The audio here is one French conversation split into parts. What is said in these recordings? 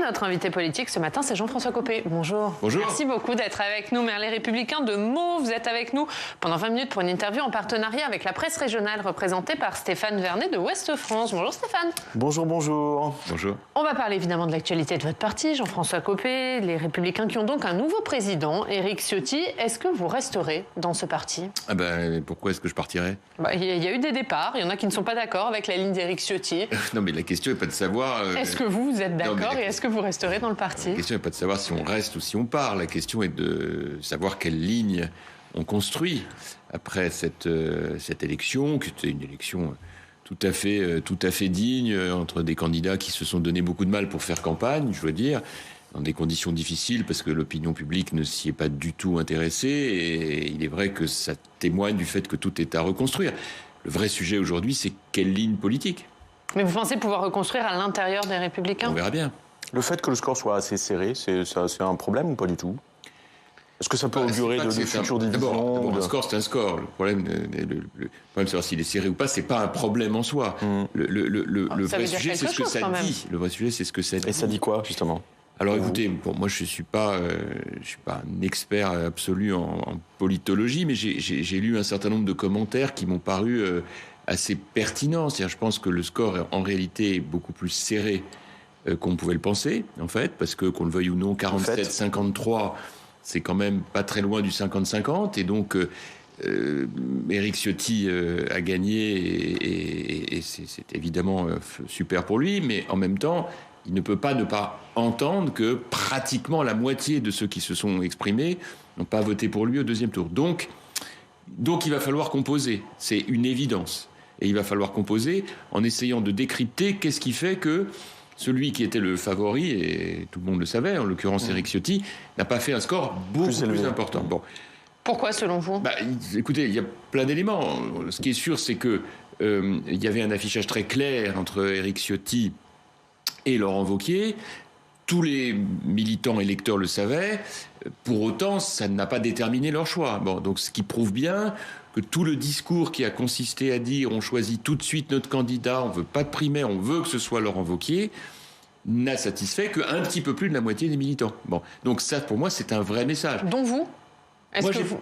notre invité politique ce matin, c'est Jean-François Copé. Bonjour. Bonjour. Merci beaucoup d'être avec nous. Maire Les Républicains de Meaux, vous êtes avec nous pendant 20 minutes pour une interview en partenariat avec la presse régionale représentée par Stéphane Vernet de Ouest-France. Bonjour Stéphane. Bonjour, bonjour. Bonjour. On va parler évidemment de l'actualité de votre parti, Jean-François Copé, les Républicains qui ont donc un nouveau président, Éric Ciotti. Est-ce que vous resterez dans ce parti ? Pourquoi est-ce que je partirais ? Il y a eu des départs, il y en a qui ne sont pas d'accord avec la ligne d'Éric Ciotti. Non, mais la question n'est pas de savoir... Est-ce que vous êtes d'accord et est-ce que vous resterez dans le parti ? La question n'est pas de savoir si on reste ou si on part. La question est de savoir quelle ligne on construit après cette élection, qui était une élection tout à fait digne, entre des candidats qui se sont donné beaucoup de mal pour faire campagne, je dois dire, dans des conditions difficiles, parce que l'opinion publique ne s'y est pas du tout intéressée, et il est vrai que ça témoigne du fait que tout est à reconstruire. Le vrai sujet aujourd'hui, c'est quelle ligne politique ? Mais vous pensez pouvoir reconstruire à l'intérieur des Républicains ? On verra bien. Le fait que le score soit assez serré, c'est un problème ou pas du tout ? Est-ce que ça peut augurer de futures divisions ? D'abord, un score, c'est un score. Le problème de savoir s'il est serré ou pas, c'est pas un problème en soi. Le vrai sujet, c'est ce que ça dit. Le vrai sujet, c'est ce que ça dit. Et ça dit quoi, justement ? Alors écoutez, moi je suis pas un expert absolu en politologie, mais j'ai lu un certain nombre de commentaires qui m'ont paru assez pertinents. C'est-à-dire, je pense que le score en réalité est beaucoup plus serré qu'on pouvait le penser, en fait, parce que qu'on le veuille ou non, 47-53, c'est quand même pas très loin du 50-50, et donc Éric Ciotti a gagné, et c'est évidemment super pour lui, mais en même temps, il ne peut pas ne pas entendre que pratiquement la moitié de ceux qui se sont exprimés n'ont pas voté pour lui au deuxième tour. Donc il va falloir composer, c'est une évidence. Et il va falloir composer en essayant de décrypter qu'est-ce qui fait que celui qui était le favori, et tout le monde le savait, en l'occurrence Éric Ciotti, n'a pas fait un score beaucoup plus important. Bon. Pourquoi, selon vous ? Écoutez, il y a plein d'éléments. Ce qui est sûr, c'est que il y avait un affichage très clair entre Éric Ciotti et Laurent Wauquiez. Tous les militants électeurs le savaient. Pour autant, ça n'a pas déterminé leur choix. Bon, donc ce qui prouve bien que tout le discours qui a consisté à dire on choisit tout de suite notre candidat, on veut pas de primaire, on veut que ce soit Laurent Wauquiez, n'a satisfait qu'un petit peu plus de la moitié des militants. Bon, donc ça, pour moi, c'est un vrai message. Dont vous ?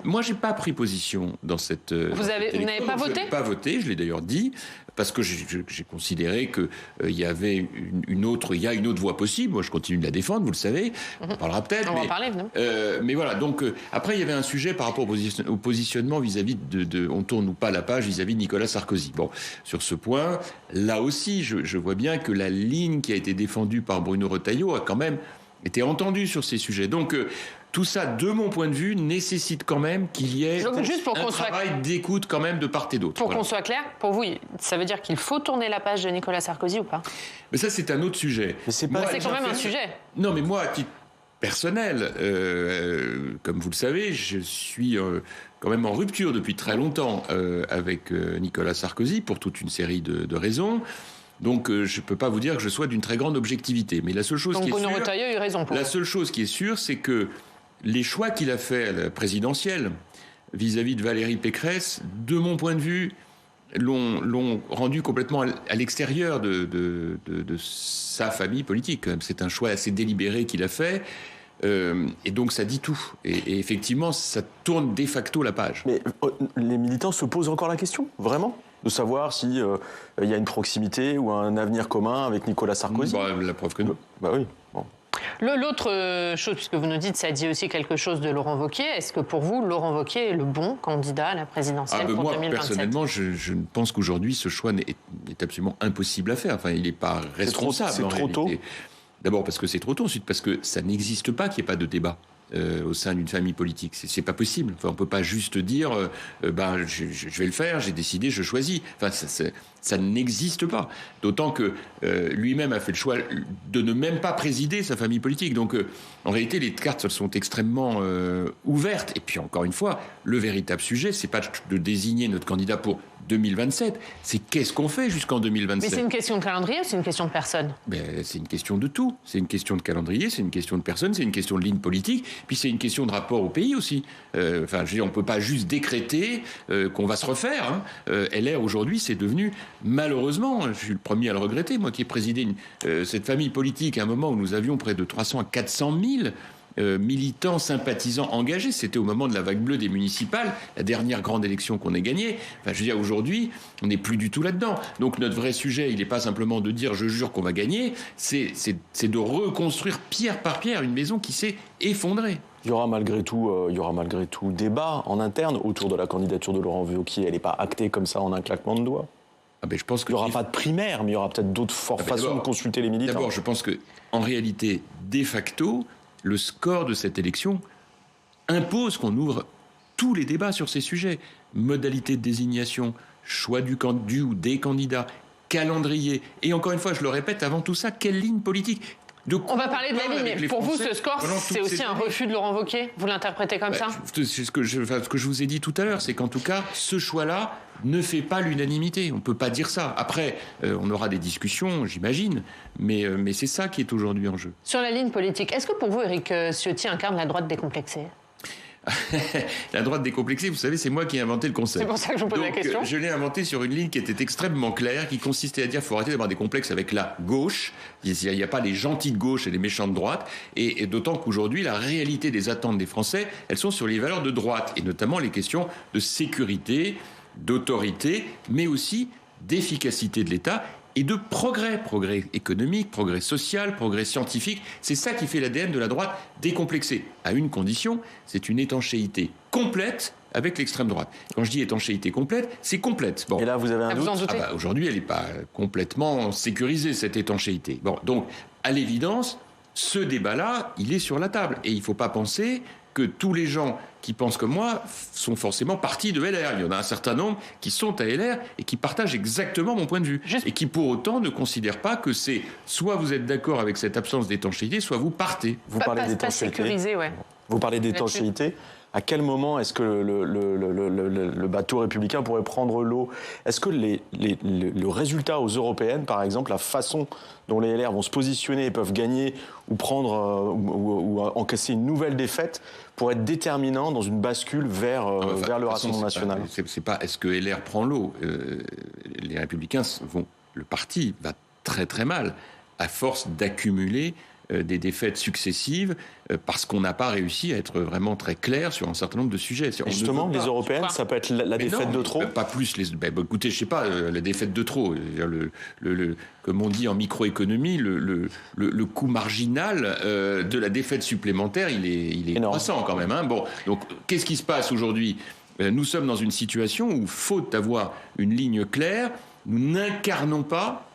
Moi, j'ai pas pris position dans cette. Vous n'avez pas voté ? Je n'ai pas voté. Je l'ai d'ailleurs dit parce que j'ai considéré que il y avait une autre voie possible. Moi, je continue de la défendre. Vous le savez. On en parlera peut-être. On va en parler, évidemment. Mais voilà. Donc après, il y avait un sujet par rapport au positionnement vis-à-vis de on tourne ou pas la page vis-à-vis de Nicolas Sarkozy. Bon, sur ce point, là aussi, je vois bien que la ligne qui a été défendue par Bruno Retailleau a quand même été entendue sur ces sujets. Donc tout ça, de mon point de vue, nécessite quand même qu'il y ait un travail d'écoute quand même de part et d'autre. Pour qu'on soit clair, pour vous, ça veut dire qu'il faut tourner la page de Nicolas Sarkozy ou pas ? Mais ça, c'est un autre sujet. Mais c'est quand même un sujet. Non, mais moi, à titre personnel, comme vous le savez, je suis quand même en rupture depuis très longtemps avec Nicolas Sarkozy pour toute une série de raisons. Donc, je ne peux pas vous dire que je sois d'une très grande objectivité. Mais la seule chose qui est sûre, a eu raison pour la seule chose qui est sûre, c'est que les choix qu'il a fait à la présidentielle vis-à-vis de Valérie Pécresse, de mon point de vue, l'ont rendu complètement à l'extérieur de sa famille politique. C'est un choix assez délibéré qu'il a fait. Et donc ça dit tout. Et effectivement, ça tourne de facto la page. Mais les militants se posent encore la question, vraiment ? De savoir si il y a une proximité ou un avenir commun avec Nicolas Sarkozy ? La preuve que non. Oui. Bon. L'autre chose, puisque vous nous dites, ça dit aussi quelque chose de Laurent Wauquiez. Est-ce que pour vous, Laurent Wauquiez est le bon candidat à la présidentielle pour 2027 ? Moi, personnellement, je pense qu'aujourd'hui, ce choix est absolument impossible à faire. Enfin, il n'est pas responsable. C'est trop tôt. D'abord parce que c'est trop tôt, ensuite parce que ça n'existe pas qu'il n'y ait pas de débat au sein d'une famille politique. C'est pas possible. Enfin, on peut pas juste dire je vais le faire, j'ai décidé, je choisis. Enfin, ça n'existe pas. D'autant que lui-même a fait le choix de ne même pas présider sa famille politique. Donc, en réalité, les cartes sont extrêmement ouvertes. Et puis, encore une fois, le véritable sujet, c'est pas de désigner notre candidat pour 2027, c'est qu'est-ce qu'on fait jusqu'en 2027. Mais c'est une question de calendrier ou c'est une question de personne ? C'est une question de tout. C'est une question de calendrier, c'est une question de personne, c'est une question de ligne politique, puis c'est une question de rapport au pays aussi. On ne peut pas juste décréter qu'on va se refaire. LR, aujourd'hui, c'est devenu malheureusement, je suis le premier à le regretter, moi qui ai présidé cette famille politique à un moment où nous avions près de 300 à 400 000 militants, sympathisants engagés. C'était au moment de la vague bleue des municipales, la dernière grande élection qu'on ait gagnée. Enfin, je veux dire, aujourd'hui, on n'est plus du tout là-dedans. Donc notre vrai sujet, il n'est pas simplement de dire « je jure qu'on va gagner », c'est de reconstruire pierre par pierre une maison qui s'est effondrée. Il y aura malgré tout débat en interne autour de la candidature de Laurent Wauquiez. Elle n'est pas actée comme ça en un claquement de doigts. Ah ben je pense que il n'y aura pas de primaire, mais il y aura peut-être d'autres façons de consulter les militants. D'abord, je pense qu'en réalité, de facto, le score de cette élection impose qu'on ouvre tous les débats sur ces sujets. Modalité de désignation, choix du ou des candidats, calendrier. Et encore une fois, je le répète, avant tout ça, quelle ligne politique ? On va parler de la ligne, mais pour vous, ce score, c'est aussi un refus de Laurent Wauquiez ? Vous l'interprétez comme ça ? C'est ce que je vous ai dit tout à l'heure, c'est qu'en tout cas, ce choix-là ne fait pas l'unanimité. On ne peut pas dire ça. Après, on aura des discussions, j'imagine, mais c'est ça qui est aujourd'hui en jeu. Sur la ligne politique, est-ce que pour vous, Éric Ciotti incarne la droite décomplexée ? La droite décomplexée, vous savez, c'est moi qui ai inventé le concept. C'est pour ça que je vous pose la question. Je l'ai inventé sur une ligne qui était extrêmement claire, qui consistait à dire qu'il faut arrêter d'avoir des complexes avec la gauche. Il n'y a pas les gentils de gauche et les méchants de droite. Et d'autant qu'aujourd'hui, la réalité des attentes des Français, elles sont sur les valeurs de droite, et notamment les questions de sécurité, d'autorité, mais aussi d'efficacité de l'État et de progrès économique, progrès social, progrès scientifique. C'est ça qui fait l'ADN de la droite décomplexée, à une condition, c'est une étanchéité complète avec l'extrême droite. Quand je dis étanchéité complète, c'est complète. Bon. Et là, vous avez un doute ? Aujourd'hui, elle n'est pas complètement sécurisée, cette étanchéité. Bon, donc, à l'évidence, ce débat-là, il est sur la table. Et il ne faut pas penser que tous les gens qui pensent comme moi sont forcément partis de LR. Il y en a un certain nombre qui sont à LR et qui partagent exactement mon point de vue. Et qui, pour autant, ne considèrent pas que c'est soit vous êtes d'accord avec cette absence d'étanchéité, soit vous partez. Vous parlez d'étanchéité. Ouais. Vous parlez d'étanchéité. À quel moment est-ce que le bateau républicain pourrait prendre l'eau ? Est-ce que le résultat aux européennes, par exemple, la façon dont les LR vont se positionner et peuvent gagner ou prendre ou encaisser une nouvelle défaite pourrait être déterminant dans une bascule vers le Rassemblement national ? C'est pas est-ce que LR prend l'eau ? Les Républicains le parti va très très mal à force d'accumuler des défaites successives parce qu'on n'a pas réussi à être vraiment très clair sur un certain nombre de sujets. Justement, les européennes, ça peut être la défaite de trop ? Pas plus. Écoutez, je sais pas, la défaite de trop. Comme on dit en microéconomie, le coût marginal de la défaite supplémentaire, il est croissant quand même. Hein. Bon, donc qu'est-ce qui se passe aujourd'hui ? Nous sommes dans une situation où, faute d'avoir une ligne claire, nous n'incarnons pas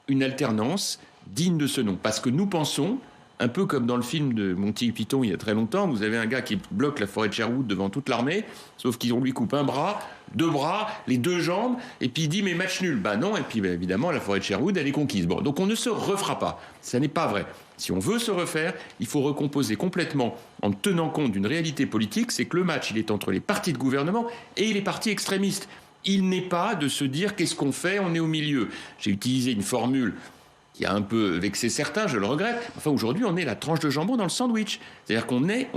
une alternance digne de ce nom. Parce que nous pensons, un peu comme dans le film de Monty Python il y a très longtemps, vous avez un gars qui bloque la forêt de Sherwood devant toute l'armée, sauf qu'on lui coupe un bras, 2 bras, les 2 jambes, et puis il dit « mais match nul ». Ben non, et puis évidemment, la forêt de Sherwood, elle est conquise. Bon, donc on ne se refera pas. Ça n'est pas vrai. Si on veut se refaire, il faut recomposer complètement en tenant compte d'une réalité politique, c'est que le match, il est entre les partis de gouvernement et les partis extrémistes. Il n'est pas de se dire « qu'est-ce qu'on fait ? On est au milieu ». J'ai utilisé une formule qui a un peu vexé certains, je le regrette. Enfin, aujourd'hui, on est la tranche de jambon dans le sandwich. C'est-à-dire qu'on est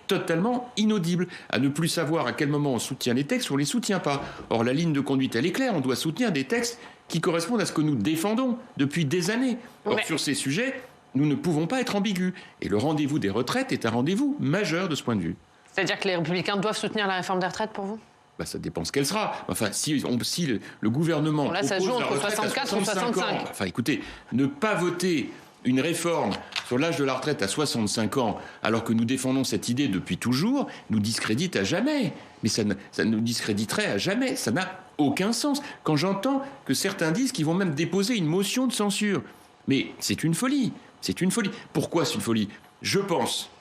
totalement inaudible, à ne plus savoir à quel moment on soutient les textes ou on ne les soutient pas. Or, la ligne de conduite, elle est claire. On doit soutenir des textes qui correspondent à ce que nous défendons depuis des années. Or, sur ces sujets, nous ne pouvons pas être ambigus. Et le rendez-vous des retraites est un rendez-vous majeur de ce point de vue. C'est-à-dire que les Républicains doivent soutenir la réforme des retraites pour vous ? Ça dépend ce qu'elle sera. Enfin, si le gouvernement bon, là, ça joue entre 64 et 65 ans. Enfin, écoutez, ne pas voter une réforme sur l'âge de la retraite à 65 ans, alors que nous défendons cette idée depuis toujours, nous discrédite à jamais. Mais ça nous discréditerait à jamais. Ça n'a aucun sens. Quand j'entends que certains disent qu'ils vont même déposer une motion de censure. Mais c'est une folie. C'est une folie. Pourquoi c'est une folie ? Je pense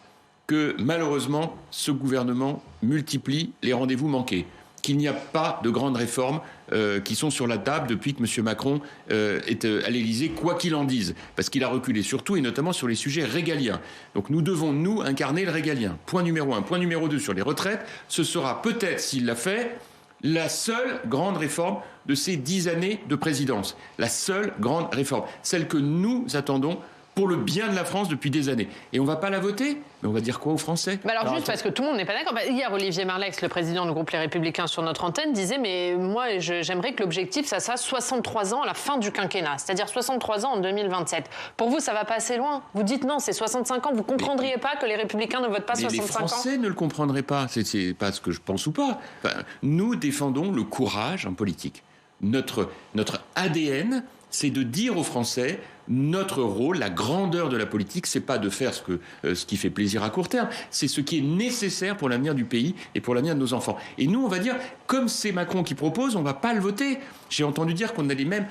que malheureusement, ce gouvernement multiplie les rendez-vous manqués. Qu'il n'y a pas de grandes réformes qui sont sur la table depuis que M. Macron est à l'Élysée, quoi qu'il en dise, parce qu'il a reculé surtout et notamment sur les sujets régaliens. Donc nous devons, nous, incarner le régalien. Point numéro 1. Point numéro 2, sur les retraites, ce sera peut-être, s'il l'a fait, la seule grande réforme de ces 10 années de présidence. La seule grande réforme. Celle que nous attendons pour le bien de la France depuis des années. Et on ne va pas la voter, mais on va dire quoi aux Français ? Alors juste parce que tout le monde n'est pas d'accord. Hier, Olivier Marleix, le président du groupe Les Républicains sur notre antenne, disait mais moi j'aimerais que l'objectif ça soit 63 ans à la fin du quinquennat, c'est-à-dire 63 ans en 2027. Pour vous, ça va pas assez loin. Vous dites non, c'est 65 ans. Vous comprendriez pas que les Républicains ne votent pas 65 ans ? Les Français ne le comprendraient pas. C'est pas ce que je pense ou pas. Enfin, nous défendons le courage en politique. Notre ADN, c'est de dire aux Français notre rôle, la grandeur de la politique, c'est pas de faire ce qui fait plaisir à court terme, c'est ce qui est nécessaire pour l'avenir du pays et pour l'avenir de nos enfants. Et nous, on va dire, comme c'est Macron qui propose, on va pas le voter. J'ai entendu dire qu'on allait même,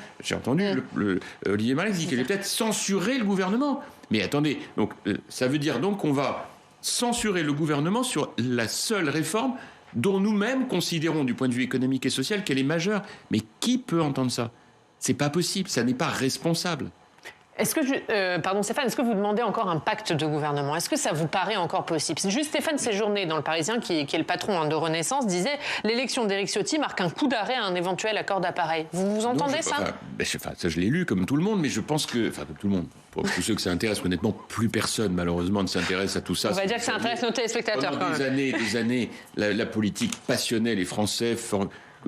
Olivier Marleix dit qu'il allait peut-être censurer le gouvernement. Mais attendez, donc ça veut dire donc qu'on va censurer le gouvernement sur la seule réforme dont nous-mêmes considérons du point de vue économique et social qu'elle est majeure. Mais qui peut entendre ça ? C'est pas possible, ça n'est pas responsable. Est-ce que, pardon Stéphane, est-ce que vous demandez encore un pacte de gouvernement ? Est-ce que ça vous paraît encore possible ? C'est juste Stéphane Séjourné, dans Le Parisien, qui est le patron de Renaissance, disait « L'élection d'Éric Ciotti marque un coup d'arrêt à un éventuel accord d'appareil ». Vous entendez ça ? Ça, je l'ai lu comme tout le monde, mais je pense que... Enfin, comme tout le monde. Pour tous ceux que ça intéresse, honnêtement, plus personne, malheureusement, ne s'intéresse à tout ça. On va dire que ça intéresse nos téléspectateurs, quand même. Pendant des années, la politique passionnait les Français,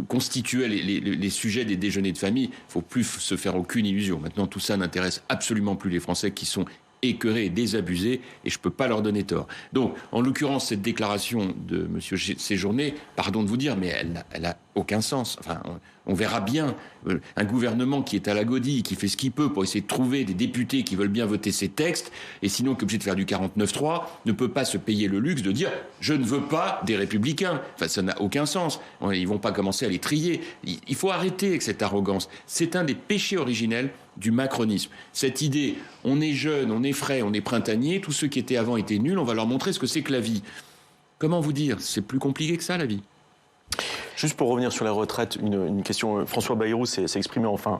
constituait les sujets des déjeuners de famille. Il ne faut plus se faire aucune illusion. Maintenant, tout ça n'intéresse absolument plus les Français qui sont écœurés et désabusés, et je ne peux pas leur donner tort. Donc, en l'occurrence, cette déclaration de M. Séjourné, pardon de vous dire, mais elle n'a aucun sens. Enfin, on verra bien un gouvernement qui est à la godille, qui fait ce qu'il peut pour essayer de trouver des députés qui veulent bien voter ces textes, et sinon, qui est obligé de faire du 49-3, ne peut pas se payer le luxe de dire « je ne veux pas des Républicains ». Enfin, ça n'a aucun sens. Ils ne vont pas commencer à les trier. Il faut arrêter avec cette arrogance. C'est un des péchés originels du macronisme. Cette idée, on est jeune, on est frais, on est printanier, tous ceux qui étaient avant étaient nuls, on va leur montrer ce que c'est que la vie. Comment vous dire ? C'est plus compliqué que ça, la vie. Juste pour revenir sur les retraites, une question. François Bayrou s'est exprimé en fin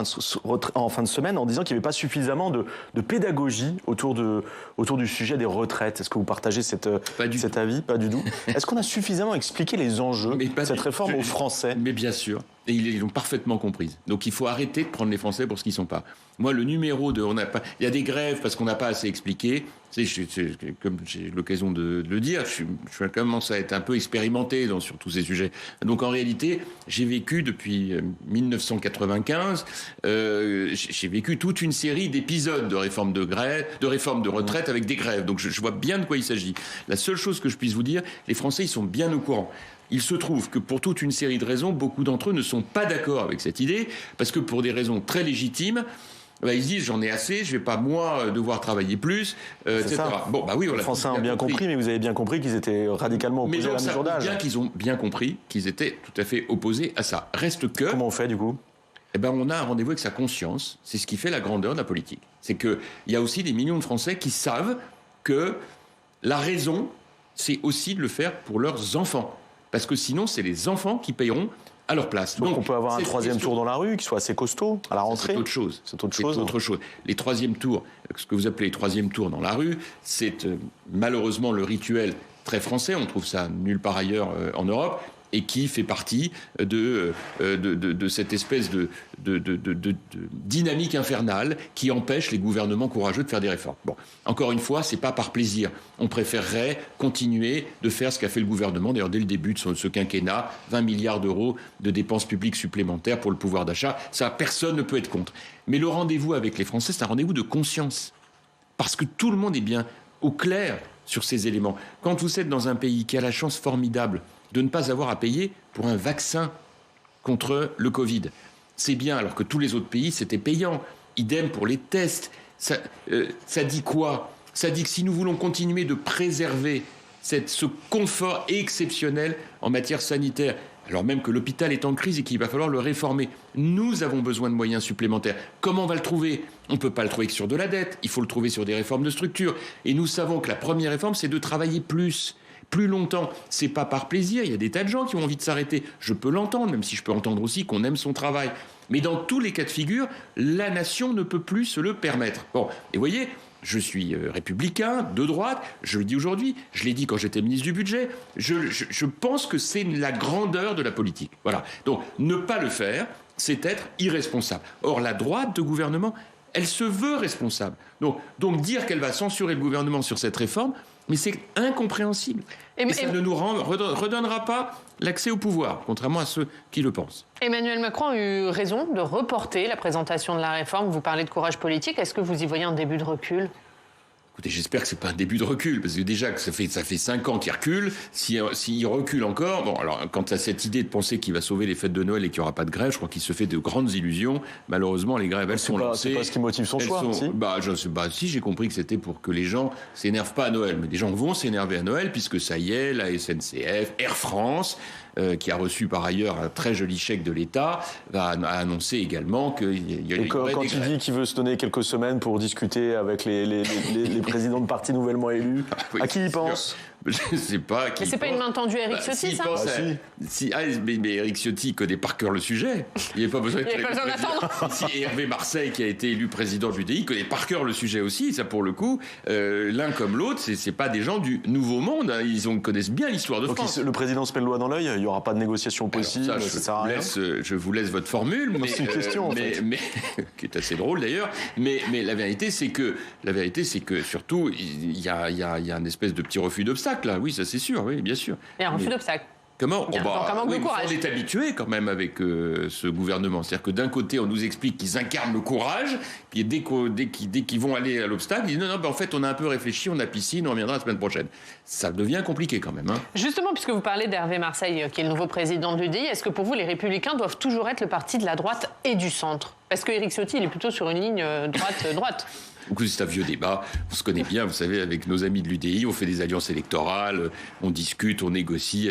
de semaine en disant qu'il n'y avait pas suffisamment de pédagogie autour du sujet des retraites. Est-ce que vous partagez cet avis ? Pas du tout. Est-ce qu'on a suffisamment expliqué les enjeux de cette réforme aux Français ? Mais bien sûr. Et ils l'ont parfaitement comprise. Donc il faut arrêter de prendre les Français pour ce qu'ils ne sont pas. Moi, le numéro de... Il y a des grèves parce qu'on n'a pas assez expliqué. Comme j'ai l'occasion de le dire, je commence à être un peu expérimenté sur tous ces sujets. Donc en réalité, j'ai vécu depuis 1995, j'ai vécu toute une série d'épisodes de réforme de réforme de retraite avec des grèves. Donc je vois bien de quoi il s'agit. La seule chose que je puisse vous dire, les Français, ils sont bien au courant. Il se trouve que pour toute une série de raisons, beaucoup d'entre eux ne sont pas d'accord avec cette idée, parce que pour des raisons très légitimes, ils se disent j'en ai assez, je ne vais pas moi devoir travailler plus, etc. Bon, oui, voilà. Les Français ont bien compris, mais vous avez bien compris qu'ils étaient radicalement opposés à la mesure d'âge. Bien qu'ils ont bien compris qu'ils étaient tout à fait opposés à ça. Reste que... Comment on fait du coup ? On a un rendez-vous avec sa conscience. C'est ce qui fait la grandeur de la politique. C'est qu'il y a aussi des millions de Français qui savent que la raison, c'est aussi de le faire pour leurs enfants. Parce que sinon, c'est les enfants qui payeront à leur place. Donc on peut avoir un troisième tour dans la rue qui soit assez costaud à la rentrée. C'est autre chose. Autre chose. Les troisièmes tours, ce que vous appelez les troisièmes tours dans la rue, c'est malheureusement le rituel très français. On trouve ça nulle part ailleurs en Europe. Et qui fait partie de cette espèce de dynamique infernale qui empêche les gouvernements courageux de faire des réformes. Bon, encore une fois, c'est pas par plaisir. On préférerait continuer de faire ce qu'a fait le gouvernement, d'ailleurs dès le début de ce quinquennat, 20 milliards d'euros de dépenses publiques supplémentaires pour le pouvoir d'achat. Ça, personne ne peut être contre. Mais le rendez-vous avec les Français, c'est un rendez-vous de conscience. Parce que tout le monde est bien au clair sur ces éléments. Quand vous êtes dans un pays qui a la chance formidable de ne pas avoir à payer pour un vaccin contre le Covid. C'est bien, alors que tous les autres pays, c'était payant. Idem pour les tests. Ça dit quoi ? Ça dit que si nous voulons continuer de préserver ce confort exceptionnel en matière sanitaire, alors même que l'hôpital est en crise et qu'il va falloir le réformer, nous avons besoin de moyens supplémentaires. Comment on va le trouver ? On ne peut pas le trouver que sur de la dette. Il faut le trouver sur des réformes de structure. Et nous savons que la première réforme, c'est de travailler plus longtemps. C'est pas par plaisir. Il y a des tas de gens qui ont envie de s'arrêter. Je peux l'entendre, même si je peux entendre aussi qu'on aime son travail. Mais dans tous les cas de figure, la nation ne peut plus se le permettre. Bon, et vous voyez, je suis républicain, de droite, je le dis aujourd'hui, je l'ai dit quand j'étais ministre du Budget, je pense que c'est la grandeur de la politique. Voilà. Donc, ne pas le faire, c'est être irresponsable. Or, la droite de gouvernement, Elle se veut responsable. Donc dire qu'elle va censurer le gouvernement sur cette réforme, mais c'est incompréhensible. Et ça ne nous redonnera pas l'accès au pouvoir, contrairement à ceux qui le pensent. Emmanuel Macron a eu raison de reporter la présentation de la réforme. Vous parlez de courage politique. Est-ce que vous y voyez un début de recul ? Écoutez, j'espère que c'est pas un début de recul, parce que déjà que ça fait 5 ans qu'il recule. S'il recule encore, bon, alors quant à cette idée de penser qu'il va sauver les fêtes de Noël et qu'il n'y aura pas de grève, je crois qu'il se fait de grandes illusions. Malheureusement, les grèves, elles sont lancées. C'est pas ce qui motive son choix. Si, j'ai compris que c'était pour que les gens s'énervent pas à Noël, mais les gens vont s'énerver à Noël puisque ça y est, la SNCF, Air France, qui a reçu par ailleurs un très joli chèque de l'État, a annoncé également qu'il y a. Et quand il dit qu'il veut se donner quelques semaines pour discuter avec les présidents de partis nouvellement élus, à qui il pense ? Je ne sais pas. Mais c'est pas une main tendue à Éric Ciotti, ça ? Mais Éric Ciotti connaît par cœur le sujet. Il n'y a pas besoin d'attendre. Si Hervé Marseille, qui a été élu président de l'UDI, connaît par cœur le sujet aussi. Ça, pour le coup, l'un comme l'autre, c'est pas des gens du Nouveau Monde. Hein. Ils connaissent bien l'histoire de France. Le président se met le doigt dans l'œil. Il n'y aura pas de négociation possible. Alors ça, sert à rien. Je vous laisse votre formule, mais c'est une question, mais qui est assez drôle d'ailleurs. Mais la vérité, c'est que surtout, il y a une espèce de petit refus d'obstacle. Là. Oui, ça c'est sûr, oui, bien sûr. Il y a un refus d'obstacle. Comment On est habitué quand même avec ce gouvernement. C'est-à-dire que d'un côté, on nous explique qu'ils incarnent le courage, puis dès qu'ils vont aller à l'obstacle, ils disent non, en fait, on a un peu réfléchi, on a piscine, on reviendra la semaine prochaine. Ça devient compliqué quand même. Hein. Justement, puisque vous parlez d'Hervé Marseille, qui est le nouveau président de l'UDI, est-ce que pour vous, les Républicains doivent toujours être le parti de la droite et du centre ? Parce que Éric Ciotti, il est plutôt sur une ligne droite. C'est un vieux débat, on se connaît bien, vous savez, avec nos amis de l'UDI, on fait des alliances électorales, on discute, on négocie,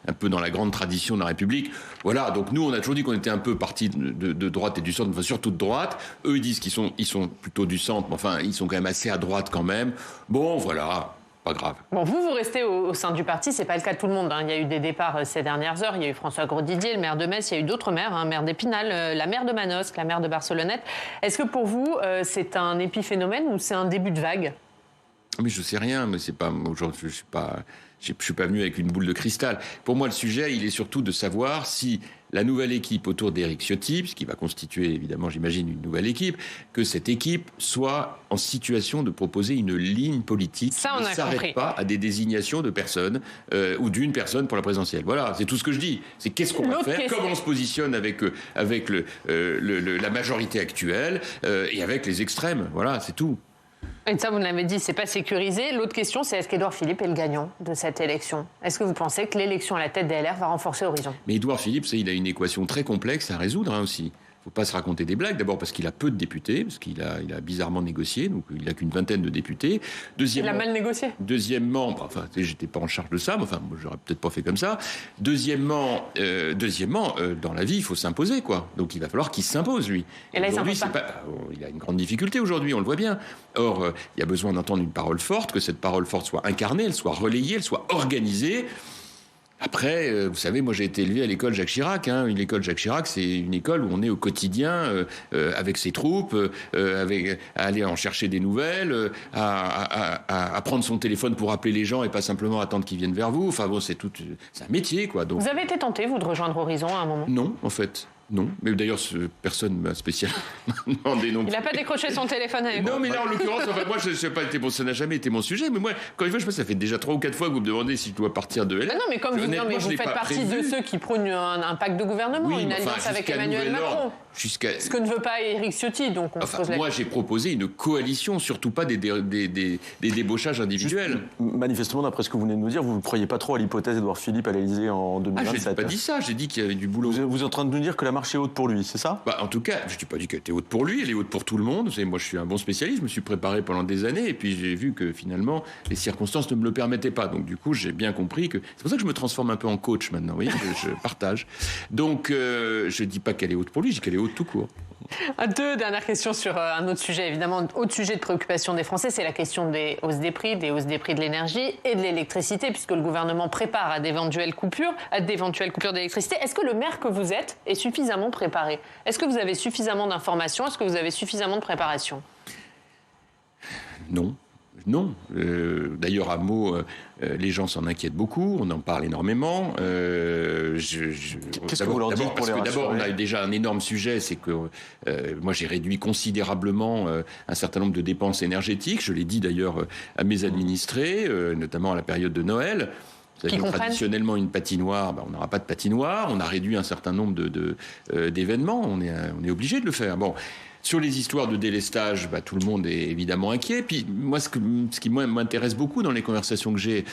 un peu dans la grande tradition de la République. Voilà, donc nous, on a toujours dit qu'on était un peu parti de droite et du centre, enfin surtout de droite. Eux, ils disent qu'ils sont plutôt du centre, mais enfin, ils sont quand même assez à droite quand même. Bon, voilà. Pas grave. Bon, vous restez au sein du parti, c'est pas le cas de tout le monde. Hein. Il y a eu des départs ces dernières heures. Il y a eu François Grosdidier, le maire de Metz. Il y a eu d'autres maires, maire d'Épinal, la maire de Manosque, la maire de Barcelonnette. Est-ce que pour vous, c'est un épiphénomène ou c'est un début de vague ? Mais je sais rien. Mais c'est pas aujourd'hui. Je suis pas venu avec une boule de cristal. Pour moi, le sujet, il est surtout de savoir si la nouvelle équipe autour d'Éric Ciotti, puisqu'il va constituer, évidemment, j'imagine, une nouvelle équipe, que cette équipe soit en situation de proposer une ligne politique qui ne s'arrête pas à des désignations de personnes ou d'une personne pour la présidentielle. Voilà, c'est tout ce que je dis. C'est qu'est-ce qu'on va faire, comment on se positionne avec la majorité actuelle et avec les extrêmes. Voilà, c'est tout. Et ça, vous l'avez dit, c'est pas sécurisé. L'autre question, c'est est-ce qu'Édouard Philippe est le gagnant de cette élection ? Est-ce que vous pensez que l'élection à la tête des LR va renforcer Horizon ? Mais Édouard Philippe, il a une équation très complexe à résoudre aussi. Il ne faut pas se raconter des blagues. D'abord parce qu'il a peu de députés, parce qu'il a bizarrement négocié, donc il n'a qu'une vingtaine de députés. Il a mal négocié. Deuxièmement, j'étais pas en charge de ça, mais moi, j'aurais peut-être pas fait comme ça. Deuxièmement, dans la vie, il faut s'imposer, quoi. Donc il va falloir qu'il s'impose, lui. Et là, aujourd'hui, il a une grande difficulté aujourd'hui, on le voit bien. Or, il y a besoin d'entendre une parole forte, que cette parole forte soit incarnée, elle soit relayée, elle soit organisée. Après, vous savez, moi j'ai été élevé à l'école Jacques Chirac. L'école Jacques Chirac, c'est une école où on est au quotidien avec ses troupes, à aller en chercher des nouvelles, à prendre son téléphone pour appeler les gens et pas simplement attendre qu'ils viennent vers vous. Enfin bon, c'est un métier, quoi. Donc, vous avez été tenté, vous, de rejoindre Horizon à un moment ? Non, en fait. Non, mais d'ailleurs, personne m'a spécialement demandé non plus. Il n'a pas décroché son téléphone avec vous. Non, mais là, en l'occurrence, moi, ça n'a jamais été mon sujet. Mais moi, quand une fois, je pense que ça fait déjà 3 ou 4 fois que vous me demandez si je dois partir de LR. Non, mais comme vous faites partie de ceux qui prônent un pacte de gouvernement, une alliance avec Emmanuel Macron. Ce que ne veut pas Éric Ciotti, donc on se pose moi, j'ai proposé une coalition, surtout pas des débauchages individuels. Manifestement, d'après ce que vous venez de nous dire, vous ne croyez pas trop à l'hypothèse d'Édouard Philippe à l'Élysée en 2027. Je n'ai pas dit ça, j'ai dit qu'il y avait du boulot. Vous êtes en train de nous dire que la marche est haute pour lui, c'est ça ? En tout cas, je ne dis pas dit qu'elle était haute pour lui, elle est haute pour tout le monde. Vous savez, moi, je suis un bon spécialiste, je me suis préparé pendant des années, et puis j'ai vu que finalement, les circonstances ne me le permettaient pas. Donc du coup, j'ai bien compris que... C'est pour ça que je me transforme un peu en coach maintenant, vous voyez, je partage. Donc, je ne dis pas qu'elle est haute pour lui, je dis qu'elle est haute tout court. 2 dernières questions sur un autre sujet, évidemment, autre sujet de préoccupation des Français, c'est la question des hausses des prix de l'énergie et de l'électricité, puisque le gouvernement prépare à d'éventuelles coupures d'électricité. Est-ce que le maire que vous êtes est suffisamment préparé ? Est-ce que vous avez suffisamment d'informations ? Est-ce que vous avez suffisamment de préparation ? Non. Non. D'ailleurs, à Meaux, les gens s'en inquiètent beaucoup. On en parle énormément. Qu'est-ce que vous leur dites pour les rassurer ? D'abord, on a déjà un énorme sujet, c'est que moi, j'ai réduit considérablement un certain nombre de dépenses énergétiques. Je l'ai dit d'ailleurs à mes administrés, notamment à la période de Noël. Traditionnellement, une patinoire, on n'aura pas de patinoire. On a réduit un certain nombre d'événements. On est obligé de le faire. Bon. Sur les histoires de délestage, tout le monde est évidemment inquiet. Puis moi, ce qui m'intéresse beaucoup dans les conversations que j'ai,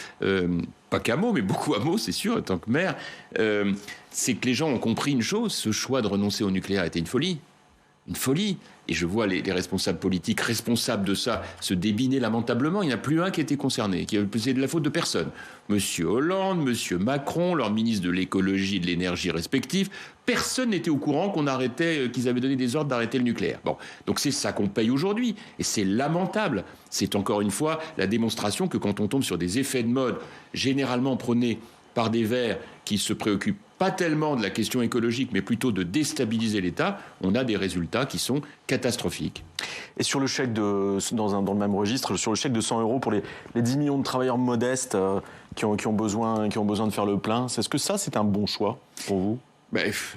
pas qu'à Meaux, mais beaucoup à Meaux, c'est sûr, en tant que maire, c'est que les gens ont compris une chose, ce choix de renoncer au nucléaire était une folie. Une folie. Et je vois les responsables politiques responsables de ça se débiner lamentablement. Il n'y en a plus un qui était concerné, c'est de la faute de personne. Monsieur Hollande, monsieur Macron, leur ministre de l'écologie et de l'énergie respectifs, personne n'était au courant qu'ils avaient donné des ordres d'arrêter le nucléaire. Bon, donc c'est ça qu'on paye aujourd'hui. Et c'est lamentable. C'est encore une fois la démonstration que quand on tombe sur des effets de mode, généralement prônés par des Verts qui se préoccupent pas tellement de la question écologique, mais plutôt de déstabiliser l'État, on a des résultats qui sont catastrophiques. Et sur le chèque dans le même registre, sur le chèque de 100 € pour les 10 millions de travailleurs modestes qui ont besoin de faire le plein, est-ce que ça, c'est un bon choix pour vous ?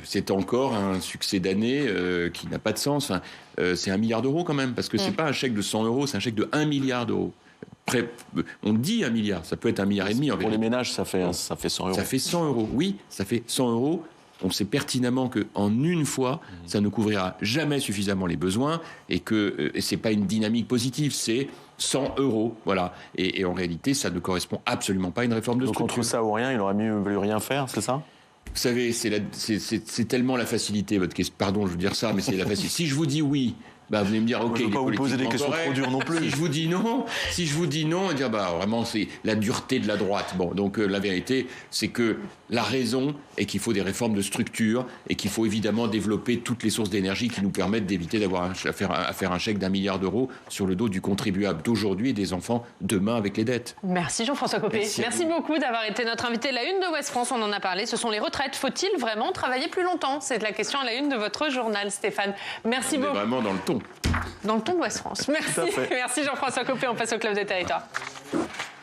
C'est encore un succès d'année qui n'a pas de sens. C'est 1 milliard d'euros quand même, parce que c'est pas un chèque de 100 €, c'est un chèque de 1 milliard d'euros. On dit 1 milliard, ça peut être 1,5 milliard. Pour les ménages, ça fait 100 €. Ça fait 100 €, oui, ça fait 100 €. On sait pertinemment qu'en une fois, ça ne couvrira jamais suffisamment les besoins et que c'est pas une dynamique positive, c'est 100 €, voilà. Et en réalité, ça ne correspond absolument pas à une réforme de structure. Donc entre ça ou rien, il aurait mieux valu rien faire, c'est ça ? Vous savez, c'est tellement la facilité, votre question. Pardon, je veux dire ça, mais c'est la facilité. Si je vous dis oui, vous allez me dire, ok, je ne veux pas vous poser des questions trop dures non plus. Si je vous dis non, on va dire, vraiment, c'est la dureté de la droite. Bon, donc la vérité, c'est que la raison est qu'il faut des réformes de structure et qu'il faut évidemment développer toutes les sources d'énergie qui nous permettent d'éviter d'avoir à faire un chèque d'1 milliard d'euros sur le dos du contribuable d'aujourd'hui et des enfants demain avec les dettes. Merci Jean-François Copé. Merci beaucoup d'avoir été notre invité. La une de Ouest France, on en a parlé, ce sont les retraites. Faut-il vraiment travailler plus longtemps ? C'est la question à la une de votre journal, Stéphane. Merci beaucoup. Vraiment dans le ton. Dans le ton de Ouest France. Merci. Merci Jean-François Copé. On passe au Club des Territoires.